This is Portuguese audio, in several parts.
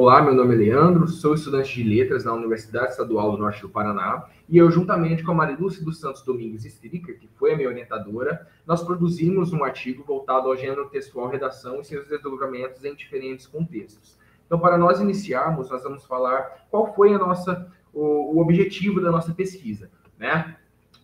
Olá, meu nome é Leandro, sou estudante de Letras na Universidade Estadual do Norte do Paraná e eu, juntamente com a Marilúcia dos Santos Domingues Stricker, que foi a minha orientadora, nós produzimos um artigo voltado ao gênero textual redação e seus desdobramentos em diferentes contextos. Então, para nós iniciarmos, nós vamos falar qual foi o objetivo da nossa pesquisa, né?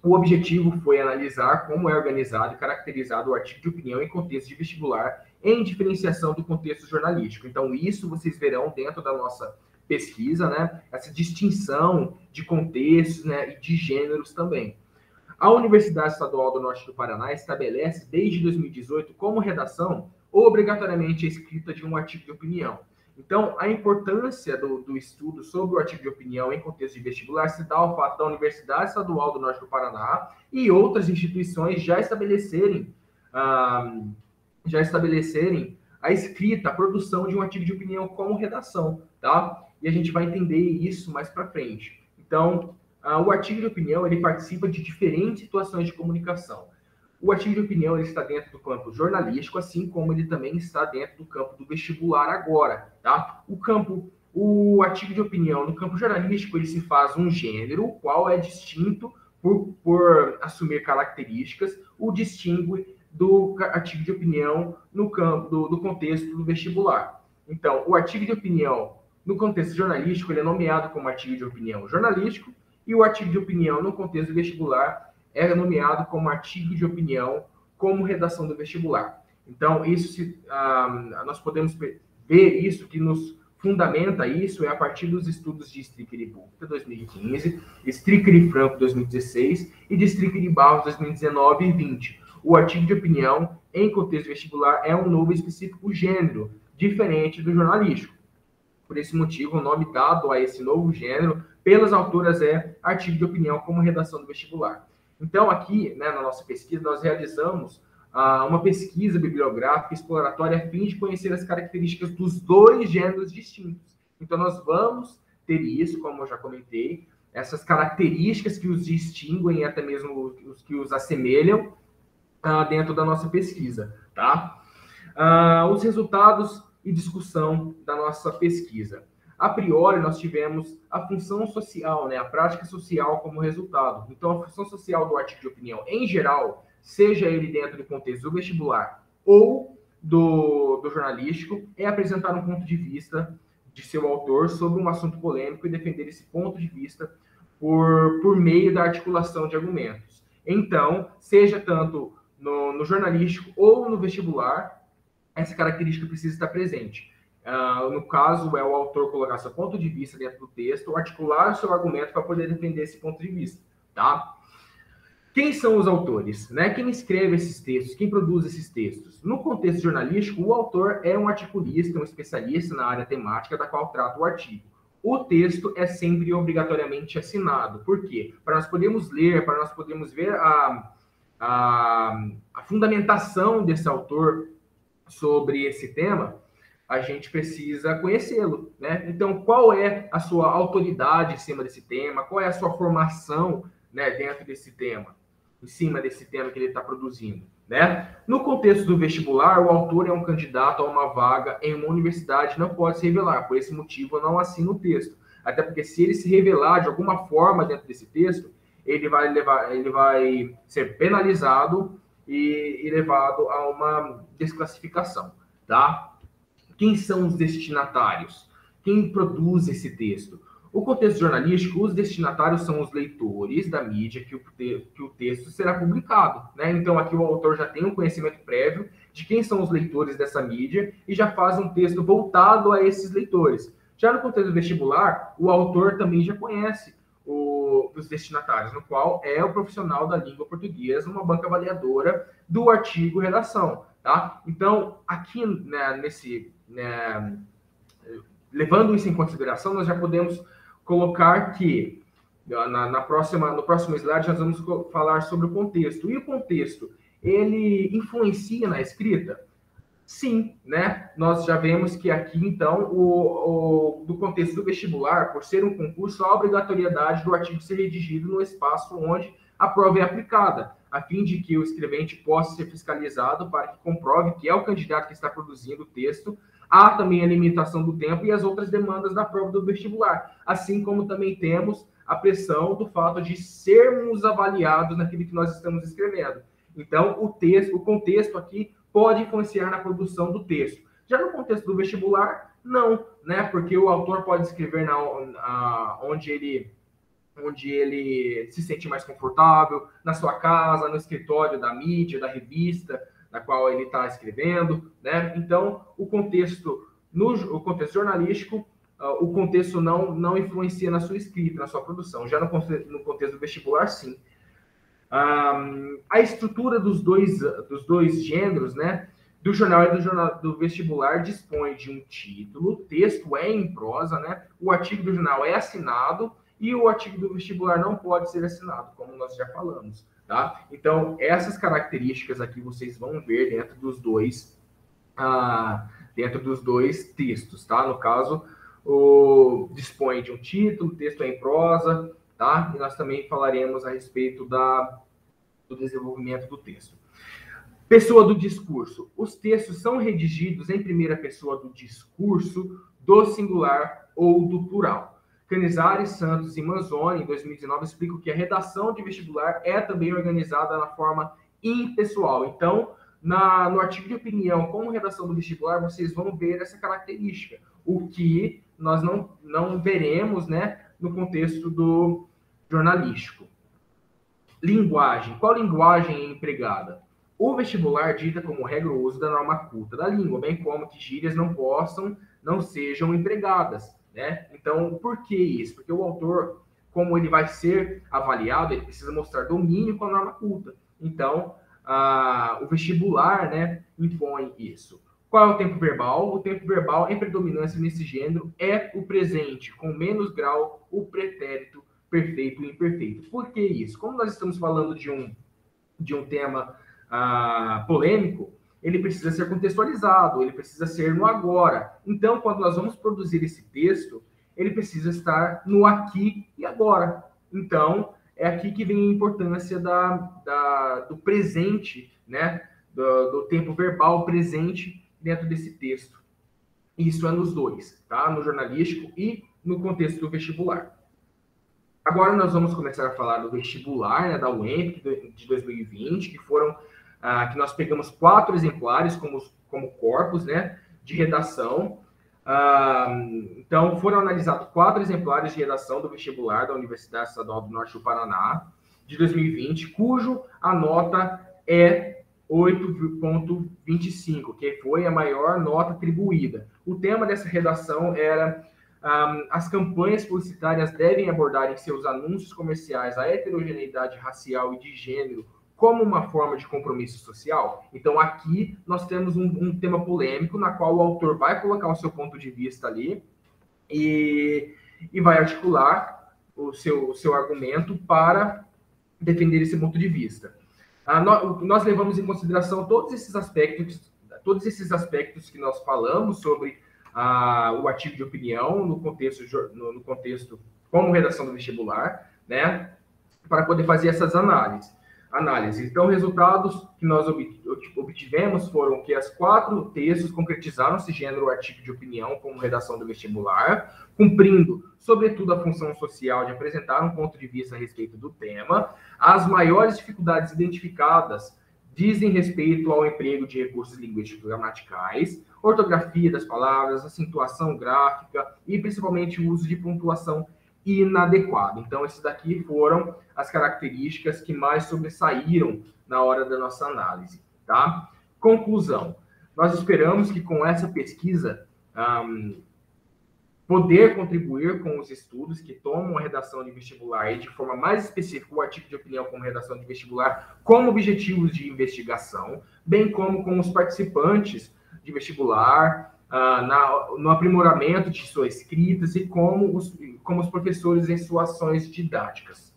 O objetivo foi analisar como é organizado e caracterizado o artigo de opinião em contexto de vestibular em diferenciação do contexto jornalístico. Então, isso vocês verão dentro da nossa pesquisa, né? Essa distinção de contextos, né? E de gêneros também. A Universidade Estadual do Norte do Paraná estabelece, desde 2018, como redação, obrigatoriamente a escrita de um artigo de opinião. Então, a importância do estudo sobre o artigo de opinião em contexto de vestibular se dá ao fato da Universidade Estadual do Norte do Paraná e outras instituições já estabelecerem a escrita, a produção de um artigo de opinião como redação, tá? E a gente vai entender isso mais para frente. Então, o artigo de opinião, ele participa de diferentes situações de comunicação. O artigo de opinião ele está dentro do campo jornalístico, assim como ele também está dentro do campo do vestibular agora, tá? O artigo de opinião no campo jornalístico, ele se faz um gênero, qual é distinto por assumir características, o distingue do artigo de opinião no campo do contexto do vestibular. Então, o artigo de opinião no contexto jornalístico, ele é nomeado como artigo de opinião jornalístico, e o artigo de opinião no contexto do vestibular é nomeado como artigo de opinião como redação do vestibular. Então, nós podemos ver isso, que nos fundamenta isso, é a partir dos estudos de Stricker e Buchta, 2015, Stricker e Franco, 2016, e de Stricker e Barros, 2019 e 2020. O artigo de opinião em contexto vestibular é um novo e específico gênero, diferente do jornalístico. Por esse motivo, o nome dado a esse novo gênero pelas autoras é artigo de opinião como redação do vestibular. Então, aqui, né, na nossa pesquisa, nós realizamos uma pesquisa bibliográfica exploratória a fim de conhecer as características dos dois gêneros distintos. Então, nós vamos ter isso, como eu já comentei, essas características que os distinguem e até mesmo os que os assemelham dentro da nossa pesquisa, tá? Os resultados e discussão da nossa pesquisa. A priori, nós tivemos a função social, né, a prática social como resultado. Então, a função social do artigo de opinião, em geral, seja ele dentro do contexto do vestibular ou do jornalístico, é apresentar um ponto de vista de seu autor sobre um assunto polêmico e defender esse ponto de vista por meio da articulação de argumentos. Então, seja tanto no jornalístico ou no vestibular, essa característica precisa estar presente. No caso, é o autor colocar seu ponto de vista dentro do texto, articular seu argumento para poder defender esse ponto de vista, tá? Quem são os autores, né? Quem escreve esses textos, quem produz esses textos? No contexto jornalístico, o autor é um articulista, um especialista na área temática da qual trata o artigo. O texto é sempre obrigatoriamente assinado. Por quê? Para nós podermos ler, para nós podermos ver a fundamentação desse autor sobre esse tema, a gente precisa conhecê-lo, né? Então, qual é a sua autoridade em cima desse tema? Qual é a sua formação, né, dentro desse tema, em cima desse tema que ele está produzindo, né? No contexto do vestibular, o autor é um candidato a uma vaga em uma universidade, não pode se revelar. Por esse motivo, eu não assino o texto. Até porque se ele se revelar de alguma forma dentro desse texto, ele vai ser penalizado e levado a uma desclassificação, tá? Quem são os destinatários? Quem produz esse texto? O contexto jornalístico, os destinatários são os leitores da mídia que o texto será publicado, né? Então, aqui o autor já tem um conhecimento prévio de quem são os leitores dessa mídia e já faz um texto voltado a esses leitores. Já no contexto vestibular, o autor também já conhece os destinatários, no qual é o profissional da língua portuguesa, uma banca avaliadora do artigo redação, tá? Então, aqui, né, levando isso em consideração, nós já podemos colocar que no próximo slide nós vamos falar sobre o contexto. E o contexto, ele influencia na escrita? Sim, né? Nós já vemos que aqui, então, do contexto do vestibular, por ser um concurso, há a obrigatoriedade do artigo ser redigido no espaço onde a prova é aplicada, a fim de que o escrevente possa ser fiscalizado para que comprove que é o candidato que está produzindo o texto Há também a limitação do tempo e as outras demandas da prova do vestibular, assim como também temos a pressão do fato de sermos avaliados naquilo que nós estamos escrevendo. Então, o contexto aqui pode influenciar na produção do texto. Já no contexto do vestibular, não, né? Porque o autor pode escrever onde ele se sente mais confortável, na sua casa, no escritório da mídia, da revista, na qual ele está escrevendo, né? Então, o contexto jornalístico, o contexto não influencia na sua escrita, na sua produção. Já no contexto do vestibular, sim. A estrutura dos dois gêneros, né? Do jornal e do vestibular dispõe de um título, o texto é em prosa, né? O artigo do jornal é assinado e o artigo do vestibular não pode ser assinado, como nós já falamos, tá? Então, essas características aqui vocês vão ver dentro dos dois textos, tá? No caso, dispõe de um título, o texto é em prosa, tá? E nós também falaremos a respeito do desenvolvimento do texto. Pessoa do discurso. Os textos são redigidos em primeira pessoa do discurso, do singular ou do plural. Canizares, Santos e Manzoni, em 2019, explicam que a redação de vestibular é também organizada na forma impessoal. Então, no artigo de opinião, como redação do vestibular, vocês vão ver essa característica, o que nós não veremos, né, no contexto do jornalístico. Linguagem. Qual linguagem é empregada? O vestibular dita como regra o uso da norma culta da língua, bem como que gírias não sejam empregadas, né? Então, por que isso? Porque o autor, como ele vai ser avaliado, ele precisa mostrar domínio com a norma culta. Então, o vestibular, né, impõe isso. Qual é o tempo verbal? O tempo verbal, em predominância nesse gênero, é o presente, com menos grau, o pretérito perfeito e imperfeito. Por que isso? Como nós estamos falando de um tema polêmico, ele precisa ser contextualizado, ele precisa ser no agora. Então, quando nós vamos produzir esse texto, ele precisa estar no aqui e agora. Então, é aqui que vem a importância do presente, né? Do tempo verbal presente dentro desse texto. Isso é nos dois, tá? No jornalístico e no contexto do vestibular. Agora nós vamos começar a falar do vestibular, né, da UEMP de 2020, que nós pegamos 4 exemplares como corpus, né, de redação. Então, foram analisados 4 exemplares de redação do vestibular da Universidade Estadual do Norte do Paraná, de 2020, cujo a nota é 8,25, que foi a maior nota atribuída. O tema dessa redação era: as campanhas publicitárias devem abordar em seus anúncios comerciais a heterogeneidade racial e de gênero como uma forma de compromisso social. Então, aqui nós temos um tema polêmico, na qual o autor vai colocar o seu ponto de vista ali e vai articular o seu argumento para defender esse ponto de vista. Nós levamos em consideração todos esses aspectos que nós falamos sobre o artigo de opinião no contexto como redação do vestibular, né, para poder fazer essas análises. Então, resultados que nós obtivemos foram que as 4 textos concretizaram esse gênero artigo de opinião como redação do vestibular, cumprindo, sobretudo, a função social de apresentar um ponto de vista a respeito do tema. As maiores dificuldades identificadas dizem respeito ao emprego de recursos linguísticos gramaticais, ortografia das palavras, acentuação gráfica e, principalmente, o uso de pontuação inadequada. Então, esses daqui foram as características que mais sobressaíram na hora da nossa análise, tá? Conclusão. Nós esperamos que com essa pesquisa poder contribuir com os estudos que tomam a redação de vestibular e de forma mais específica o artigo de opinião como redação de vestibular como objetivos de investigação, bem como com os participantes de vestibular, no aprimoramento de suas escritas e como os professores em suas ações didáticas.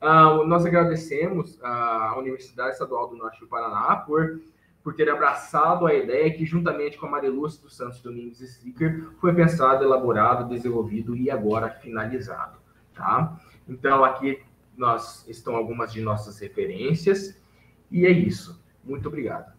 Nós agradecemos à Universidade Estadual do Norte do Paraná por ter abraçado a ideia que, juntamente com a Marilúcia dos Santos Domingos Stricker, foi pensado, elaborado, desenvolvido e agora finalizado. Tá? Então, aqui estão algumas de nossas referências, e é isso. Muito obrigado.